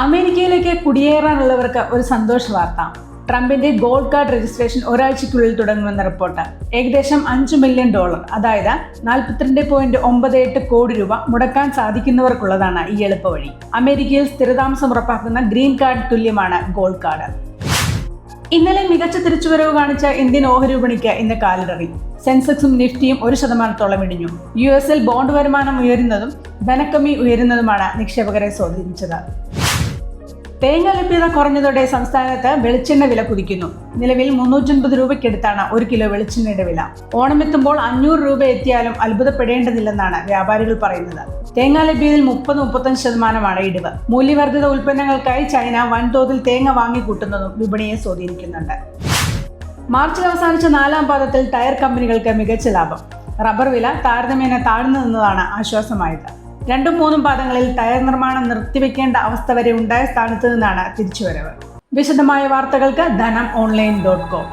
അമേരിക്കയിലേക്ക് കുടിയേറാനുള്ളവർക്ക് ഒരു സന്തോഷ വാർത്ത. ട്രംപിന്റെ ഗോൾഡ് കാർഡ് രജിസ്ട്രേഷൻ ഒരാഴ്ചയ്ക്കുള്ളിൽ തുടങ്ങുമെന്ന റിപ്പോർട്ട്. ഏകദേശം $5 മില്യൺ, അതായത് 42.98 കോടി രൂപ മുടക്കാൻ സാധിക്കുന്നവർക്കുള്ളതാണ് ഈ എളുപ്പവഴി. അമേരിക്കയിൽ സ്ഥിരതാമസം ഉറപ്പാക്കുന്ന ഗ്രീൻ കാർഡ് തുല്യമാണ് ഗോൾഡ് കാർഡ്. ഇന്നലെ മികച്ച തിരിച്ചുവരവ് കാണിച്ച ഇന്ത്യൻ ഓഹരി വിപണിക്ക് ഇന്ന് കാലിടറി. സെൻസെക്സും നിഫ്റ്റിയും 1% ഇടിഞ്ഞു. US-ൽ ബോണ്ട് വരുമാനം ഉയരുന്നതും ധനക്കമ്മി ഉയരുന്നതുമാണ് നിക്ഷേപകരെ സ്വാധീനിച്ചത്. തേങ്ങ ലഭ്യത കുറഞ്ഞതോടെ സംസ്ഥാനത്ത് വെളിച്ചെണ്ണ വില കുതിക്കുന്നു. നിലവിൽ 350 രൂപയ്ക്കടുത്താണ് 1 കിലോ വെളിച്ചെണ്ണയുടെ വില. ഓണമെത്തുമ്പോൾ 500 രൂപ എത്തിയാലും അത്ഭുതപ്പെടേണ്ടതില്ലെന്നാണ് വ്യാപാരികൾ പറയുന്നത്. തേങ്ങ ലഭ്യതയിൽ 30-35% ഇടിവ്. മൂല്യവർദ്ധിത ഉൽപ്പന്നങ്ങൾക്കായി ചൈന വൻതോതിൽ തേങ്ങ വാങ്ങിക്കൂട്ടുന്നതും വിപണിയെ സ്വാധീനിക്കുന്നുണ്ട്. മാർച്ചിൽ അവസാനിച്ച 4-ാം പാദത്തിൽ ടയർ കമ്പനികൾക്ക് മികച്ച ലാഭം. റബ്ബർ വില താരതമ്യേന താഴ്ന്നു നിന്നതാണ് ആശ്വാസമായത്. 2-3 പാദങ്ങളിൽ ടയർ നിർമ്മാണം നിർത്തിവെക്കേണ്ട അവസ്ഥ വരെ ഉണ്ടായ സ്ഥാനത്ത് നിന്നാണ് തിരിച്ചുവരവ്. വിശദമായ വാർത്തകൾക്ക് ധനം online.com.